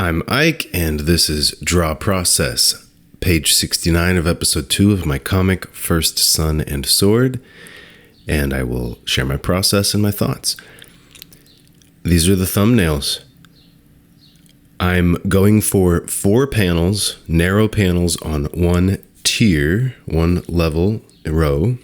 I'm Ike, and this is Draw Process, page 69 of episode 2 of my comic, First Sun and Sword, and I will share my process and my thoughts. These are the thumbnails. I'm going for 4 panels, narrow panels on one tier, one level, a row.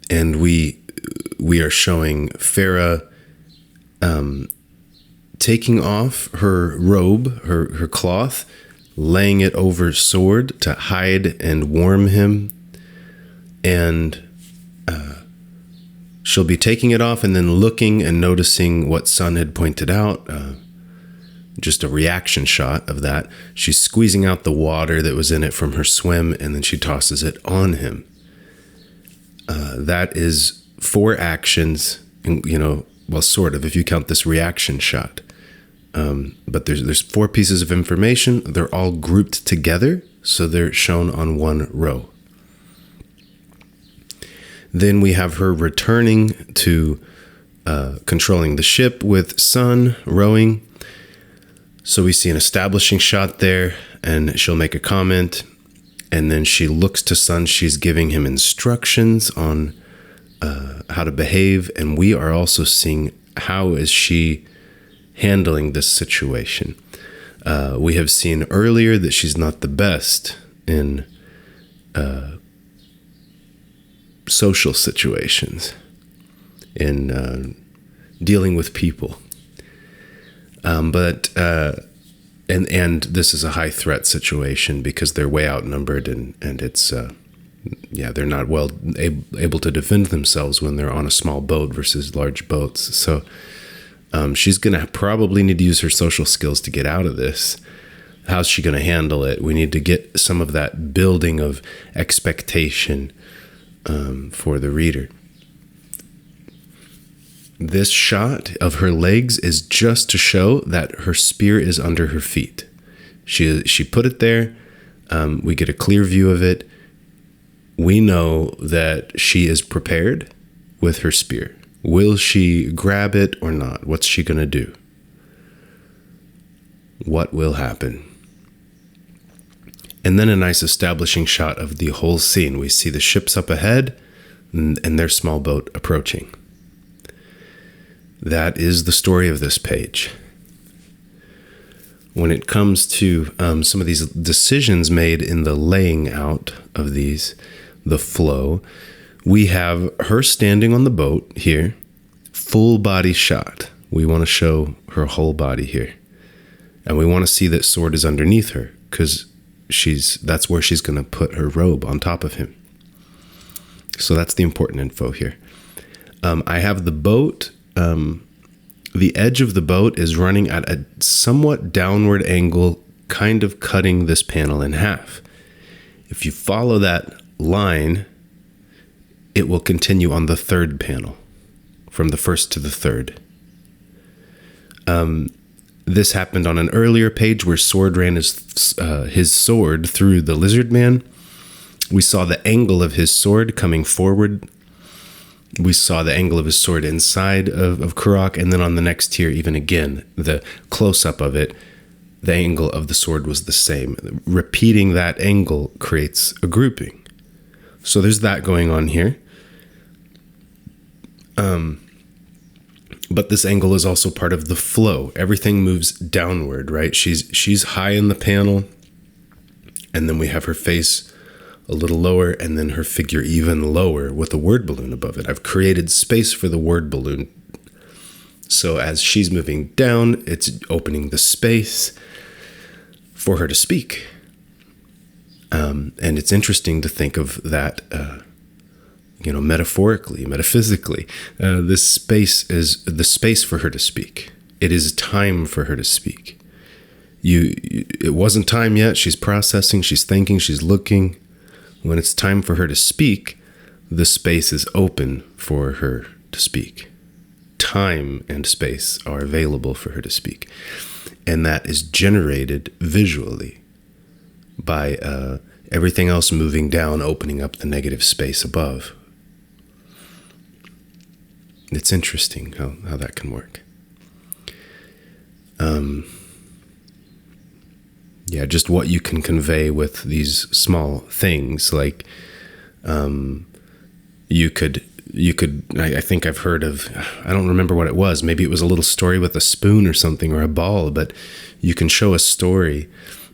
And we are showing Farah taking off her robe, her cloth, laying it over Sword to hide and warm him. And she'll be taking it off and then looking and noticing what Sun had pointed out. Just a reaction shot of that. She's squeezing out the water that was in it from her swim, and then she tosses it on him. That is 4 actions, well, sort of, if you count this reaction shot. But there's 4 pieces of information. They're all grouped together, so they're shown on one row. Then we have her returning to controlling the ship with Sun rowing. So we see an establishing shot there, and she'll make a comment. And then she looks to Sun. She's giving him instructions on how to behave. And we are also seeing how is she handling this situation. We have seen earlier that she's not the best in social situations, in dealing with people. But this is a high threat situation because they're way outnumbered, and it's they're not well able to defend themselves when they're on a small boat versus large boats. So she's gonna probably need to use her social skills to get out of this. How's she gonna handle it? We need to get some of that building of expectation for the reader. This shot of her legs is just to show that her spear is under her feet. She put it there. We get a clear view of it. We know that she is prepared with her spear. Will she grab it or not? What's she going to do? What will happen? And then a nice establishing shot of the whole scene. We see the ships up ahead and their small boat approaching. That is the story of this page. When it comes to some of these decisions made in the laying out of these, the flow, we have her standing on the boat here, full body shot. We want to show her whole body here. And we want to see that Sword is underneath her because that's where she's going to put her robe on top of him. So that's the important info here. I have the boat. The edge of the boat is running at a somewhat downward angle, kind of cutting this panel in half. If you follow that line, it will continue on the 3rd panel, from the 1st to the 3rd. This happened on an earlier page where Sword ran his sword through the lizard man. We saw the angle of his sword coming forward. We saw the angle of his sword inside of Kurok, and then on the next tier, even again, the close-up of it, the angle of the sword was the same. Repeating that angle creates a grouping. So there's that going on here. But this angle is also part of the flow. Everything moves downward, right? She's high in the panel, and then we have her face a little lower, and then her figure even lower with a word balloon above it. I've created space for the word balloon. So as she's moving down, it's opening the space for her to speak. And it's interesting to think of that, metaphorically, metaphysically. This space is the space for her to speak. It is time for her to speak. It wasn't time yet. She's processing, she's thinking, she's looking. When it's time for her to speak, the space is open for her to speak. Time and space are available for her to speak. And that is generated visually by everything else moving down, opening up the negative space above. It's interesting how that can work. just what you can convey with these small things. Like you could I think I've heard of, I don't remember what it was, maybe it was a little story with a spoon or something, or a ball, but you can show a story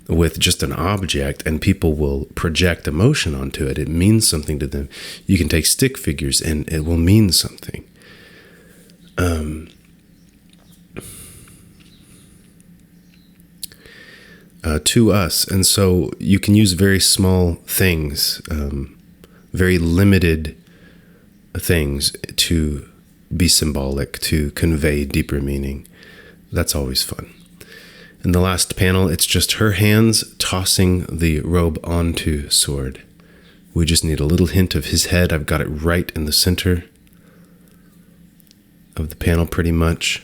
with just an object and people will project emotion onto it. It means something to them. You can take stick figures and it will mean something. To us. And so you can use very small things, very limited things to be symbolic, to convey deeper meaning. That's always fun. In the last panel, it's just her hands tossing the robe onto Sword. We just need a little hint of his head. I've got it right in the center of the panel pretty much.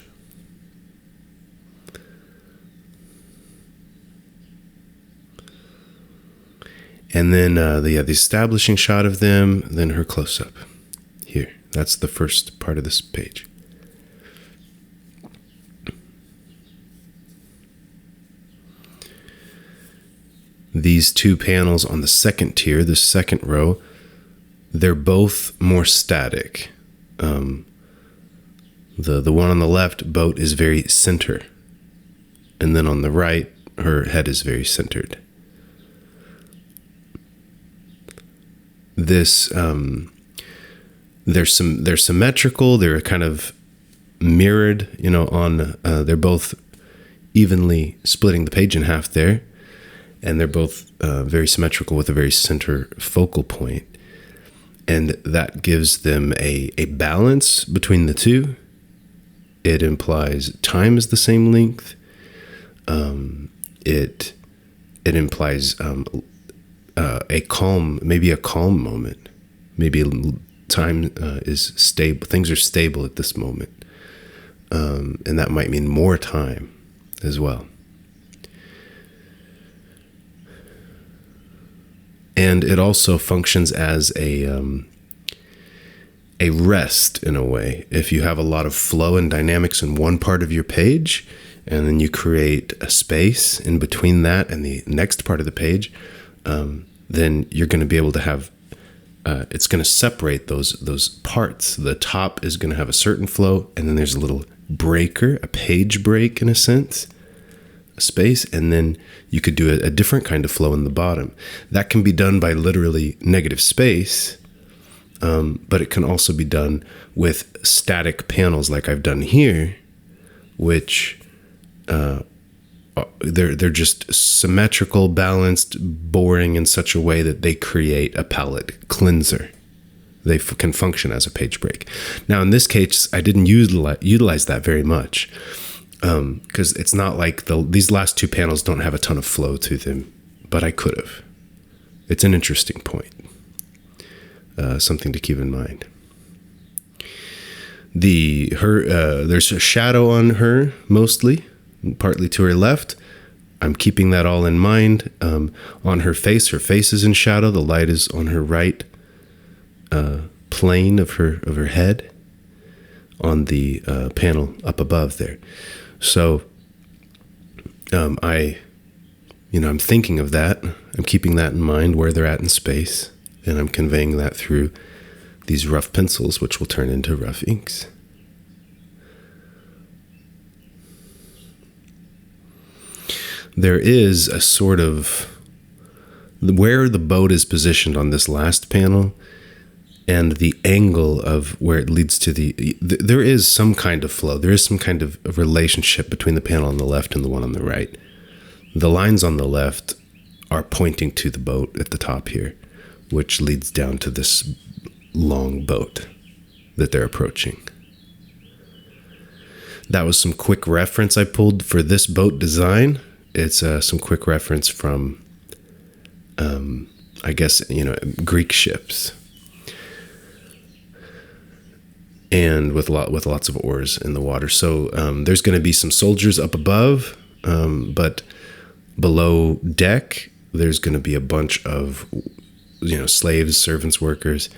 And then the establishing shot of them, then her close-up. Here, that's the first part of this page. These two panels on the second tier, the second row, they're both more static. The one on the left, Boat, is very center. And then on the right, her head is very centered. This they're symmetrical, they're kind of mirrored, on they're both evenly splitting the page in half there, and they're both very symmetrical with a very center focal point, and that gives them a balance between the two. It implies time is the same length. It implies a calm moment. Maybe time is stable. Things are stable at this moment. And that might mean more time as well. And it also functions as a rest in a way. If you have a lot of flow and dynamics in one part of your page, and then you create a space in between that and the next part of the page, then you're going to be able to have, it's going to separate those parts. The top is going to have a certain flow, and then there's a little breaker, a page break in a sense, a space, and then you could do a different kind of flow in the bottom. That can be done by literally negative space, but it can also be done with static panels like I've done here, which they're just symmetrical, balanced, boring in such a way that they create a palette cleanser. They can function as a page break. Now, in this case, I didn't utilize that very much because it's not like these last two panels don't have a ton of flow to them, but I could have. It's an interesting point, something to keep in mind. There's a shadow on her mostly, partly to her left. I'm keeping that all in mind. On her face is in shadow. The light is on her right plane of her head on the panel up above there. So I'm thinking of that. I'm keeping that in mind, where they're at in space, and I'm conveying that through these rough pencils, which will turn into rough inks. There is a sort of, where the boat is positioned on this last panel and the angle of where it leads to there is some kind of flow. There is some kind of relationship between the panel on the left and the one on the right. The lines on the left are pointing to the boat at the top here, which leads down to this long boat that they're approaching. That was some quick reference I pulled for this boat design. It's some quick reference from, I guess, Greek ships, and with lots of oars in the water. So there's going to be some soldiers up above, but below deck there's going to be a bunch of slaves, servants, workers,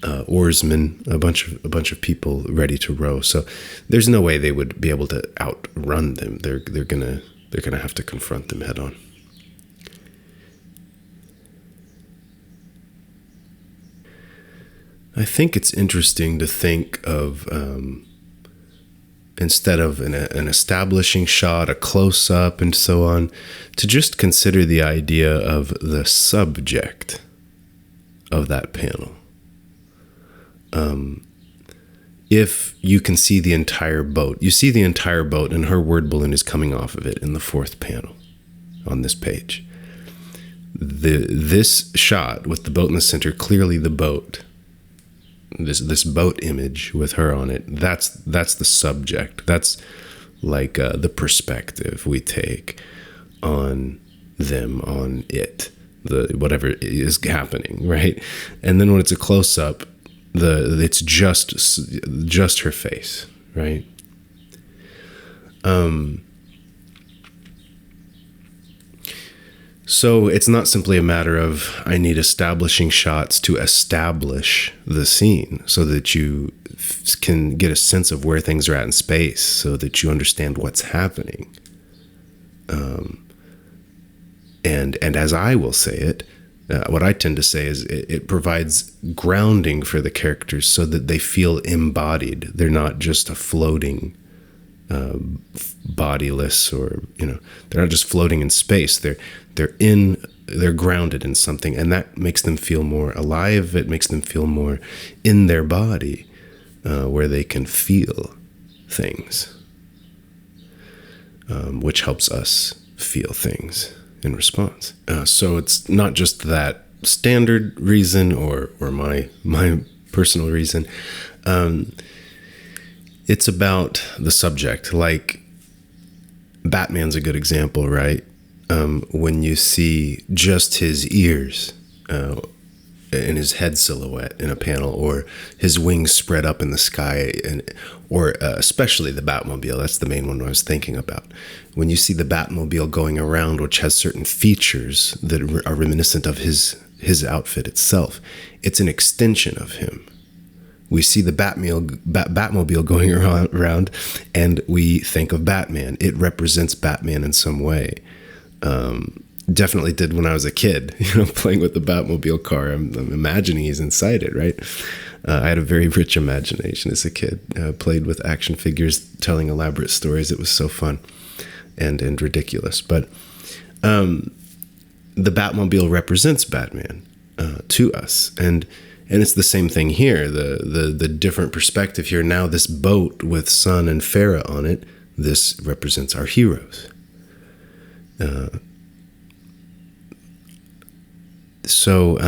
oarsmen, a bunch of people ready to row. So there's no way they would be able to outrun them. They're gonna have to confront them head on. I think it's interesting to think of, instead of an establishing shot, a close-up, and so on, to just consider the idea of the subject of that panel. If you can see the entire boat, you see the entire boat, and her word balloon is coming off of it in the fourth panel on this page. This shot with the boat in the center, clearly the boat, this boat image with her on it, that's the subject. That's like the perspective we take on them, on it, whatever is happening, right? And then when it's a close up, it's just her face, right? So it's not simply a matter of I need establishing shots to establish the scene so that you can get a sense of where things are at in space, so that you understand what's happening. And as I will say it, what I tend to say is it provides grounding for the characters so that they feel embodied. They're not just a floating bodiless, or they're not just floating in space. They're grounded in something, and that makes them feel more alive. It makes them feel more in their body, where they can feel things, which helps us feel things in response. So it's not just that standard reason or my personal reason. It's about the subject. Like Batman's a good example, right? When you see just his ears and his head silhouette in a panel, or his wings spread up in the sky, or especially the Batmobile. That's the main one I was thinking about. When you see the Batmobile going around, which has certain features that are reminiscent of his outfit itself, it's an extension of him. We see the Batmobile going around, and we think of Batman. It represents Batman in some way. Definitely did when I was a kid, playing with the Batmobile car. I'm imagining he's inside it, right? I had a very rich imagination as a kid. Played with action figures, telling elaborate stories. It was so fun and ridiculous. But the Batmobile represents Batman to us, and it's the same thing here. The different perspective here. Now this boat with Sun and Farah on it, this represents our heroes. So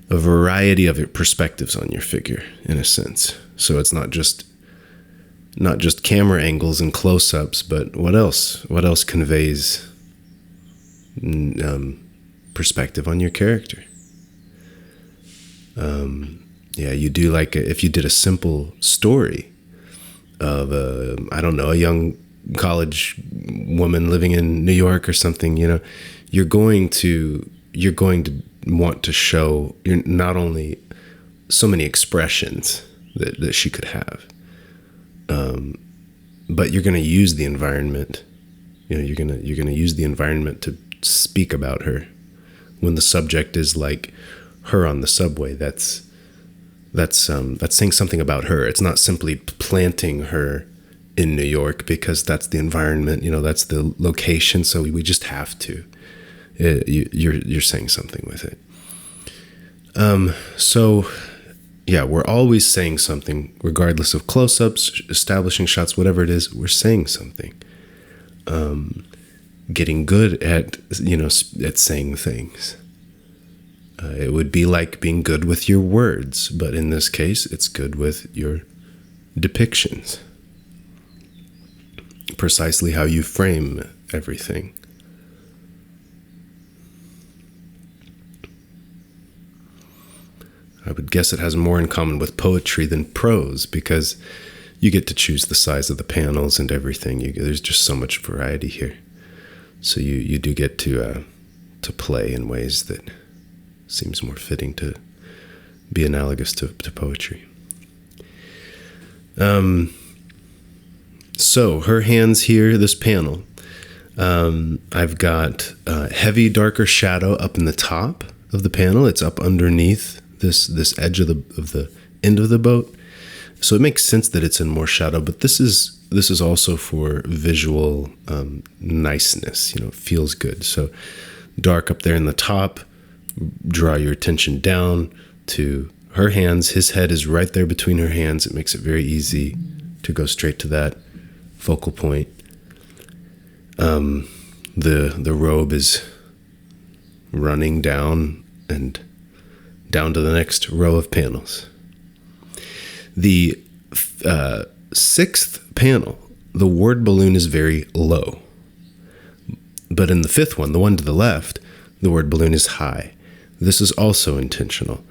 a variety of perspectives on your figure, in a sense. So it's not just camera angles and close-ups, but what else? What else conveys perspective on your character? You do like if you did a simple story of a young college woman living in New York or something, you're going to want to show not only so many expressions that she could have, but you're going to use the environment. You're going to use the environment to speak about her. When the subject is like her on the subway, that's saying something about her. It's not simply planting her in New York because that's the environment, that's the location. So we just have to. You're saying something with it. We're always saying something, regardless of close-ups, establishing shots, whatever it is. We're saying something. Getting good at saying things. It would be like being good with your words, but in this case, it's good with your depictions. Precisely how you frame everything. I would guess it has more in common with poetry than prose, because you get to choose the size of the panels and everything. There's just so much variety here. So you do get to play in ways that Seems more fitting to be analogous to poetry. So her hands here, this panel, I've got heavy, darker shadow up in the top of the panel. It's up underneath this edge of the end of the boat. So it makes sense that it's in more shadow, but this is also for visual niceness. It feels good. So dark up there in the top, draw your attention down to her hands. His head is right there between her hands. It makes it very easy to go straight to that focal point. The robe is running down and down to the next row of panels. The sixth panel, the word balloon is very low. But in the fifth one, the one to the left, the word balloon is high. This is also intentional.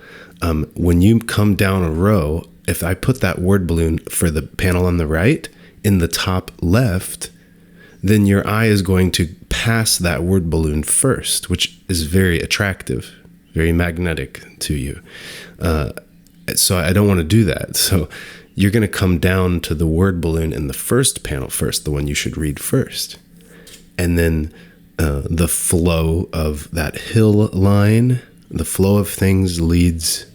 When you come down a row, if I put that word balloon for the panel on the right in the top left, then your eye is going to pass that word balloon first, which is very attractive, very magnetic to you. So I don't want to do that. So you're going to come down to the word balloon in the first panel first, the one you should read first. And then the flow of that hill line, the flow of things leads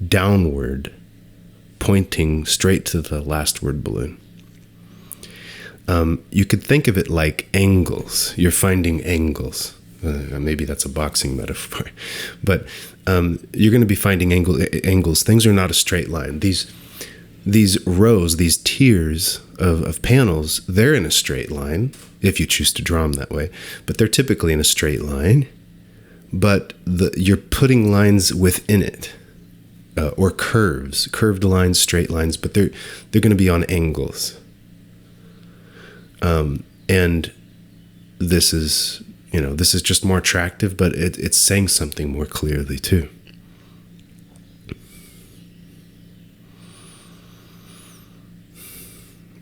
downward, pointing straight to the last word balloon. You could think of it like angles. You're finding angles. Maybe that's a boxing metaphor. But you're going to be finding angles. Things are not a straight line. These rows, these tiers of panels, they're in a straight line, if you choose to draw them that way. But they're typically in a straight line. But you're putting lines within it, or curved lines, straight lines, but they're going to be on angles. And this is just more attractive, but it's saying something more clearly too.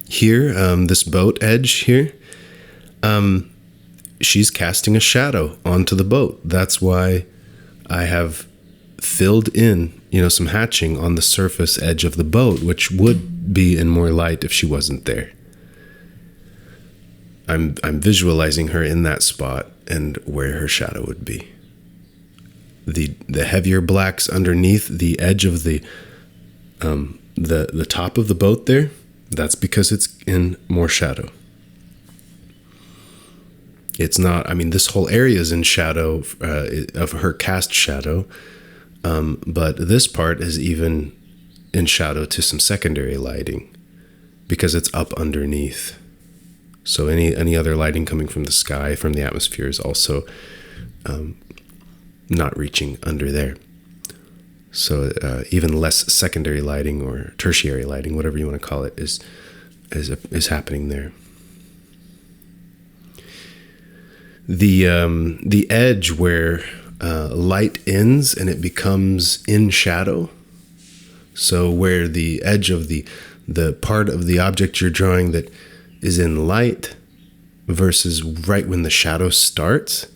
Here, this boat edge here, she's casting a shadow onto the boat. That's why I have filled in, some hatching on the surface edge of the boat, which would be in more light if she wasn't there. I'm visualizing her in that spot and where her shadow would be. The heavier blacks underneath the edge of the top of the boat there, that's because it's in more shadow. It's not, this whole area is in shadow of her cast shadow, but this part is even in shadow to some secondary lighting because it's up underneath. So any other lighting coming from the sky, from the atmosphere, is also not reaching under there. So even less secondary lighting or tertiary lighting, whatever you want to call it, is happening there. The edge where light ends and it becomes in shadow. So where the edge of the part of the object you're drawing that is in light versus right when the shadow starts.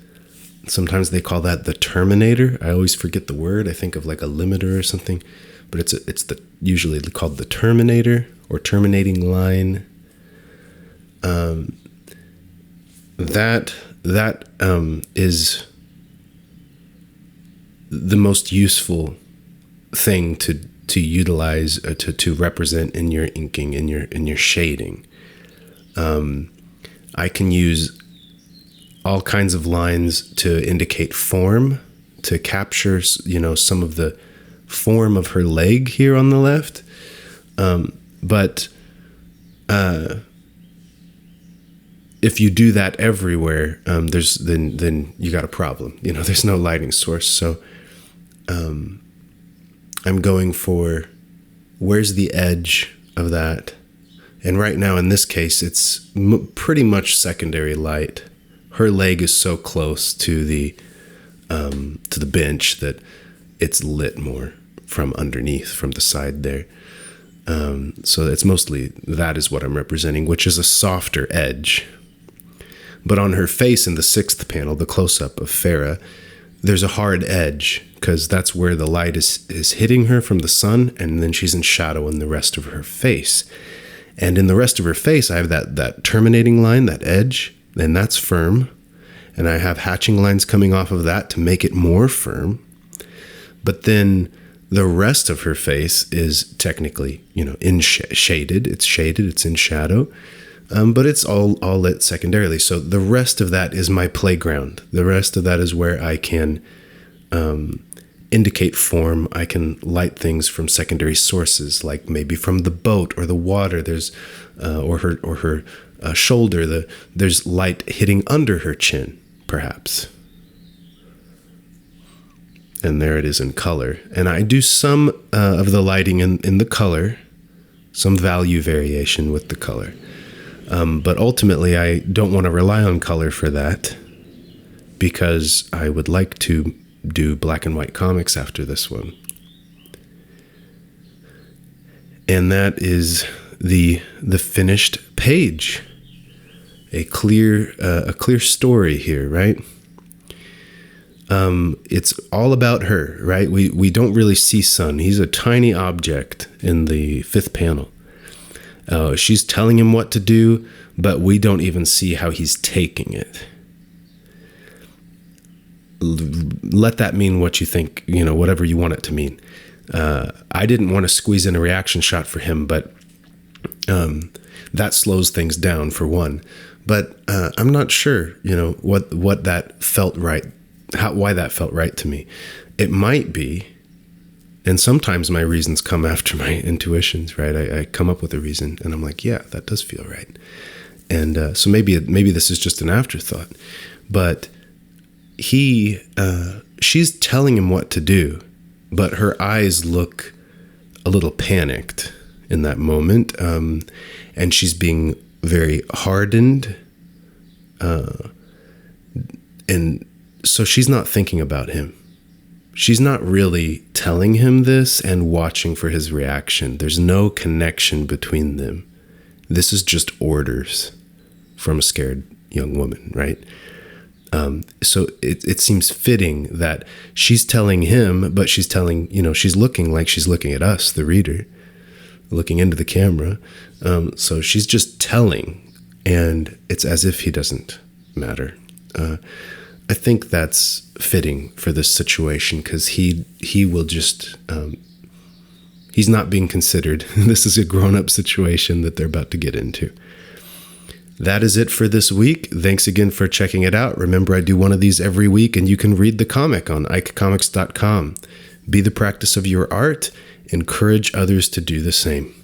Sometimes they call that the terminator. I always forget the word. I think of like a limiter or something, but it's usually called the terminator or terminating line. That is the most useful thing to utilize to represent in your inking, in your shading. I can use all kinds of lines to indicate form, to capture, some of the form of her leg here on the left. But if you do that everywhere, then you got a problem. There's no lighting source. So I'm going for where's the edge of that. And right now, in this case, it's pretty much secondary light. Her leg is so close to the bench that it's lit more from underneath, from the side there. So it's mostly that is what I'm representing, which is a softer edge. But on her face in the sixth panel, the close-up of Farah, there's a hard edge because that's where the light is hitting her from the sun, and then she's in shadow in the rest of her face. And in the rest of her face, I have that terminating line, that edge, and that's firm. And I have hatching lines coming off of that to make it more firm. But then the rest of her face is technically, shaded. It's shaded, it's in shadow. But it's all lit secondarily. So the rest of that is my playground. The rest of that is where I can indicate form. I can light things from secondary sources, like maybe from the boat or the water. There's or her shoulder. There's light hitting under her chin, perhaps. And there it is in color. And I do some of the lighting in the color, some value variation with the color. But ultimately, I don't want to rely on color for that because I would like to do black and white comics after this one. And that is the finished page. A clear story here, right? It's all about her, right? We don't really see Sun. He's a tiny object in the 5th panel. She's telling him what to do, but we don't even see how he's taking it. Let that mean what you think, whatever you want it to mean. I didn't want to squeeze in a reaction shot for him, but that slows things down for one. But I'm not sure, what that felt right, why that felt right to me. It might be. And sometimes my reasons come after my intuitions, right? I come up with a reason and I'm like, yeah, that does feel right. And so maybe this is just an afterthought, but she's telling him what to do, but her eyes look a little panicked in that moment. And she's being very hardened. And so she's not thinking about him. She's not really telling him this and watching for his reaction. There's no connection between them. This is just orders from a scared young woman, right? So it seems fitting that she's telling him, but she's telling, she's looking like she's looking at us, the reader, looking into the camera. So she's just telling, and it's as if he doesn't matter. I think that's fitting for this situation because he will just, he's not being considered. This is a grown-up situation that they're about to get into. That is it for this week. Thanks again for checking it out. Remember, I do one of these every week, and you can read the comic on ikecomics.com. Be the practice of your art. Encourage others to do the same.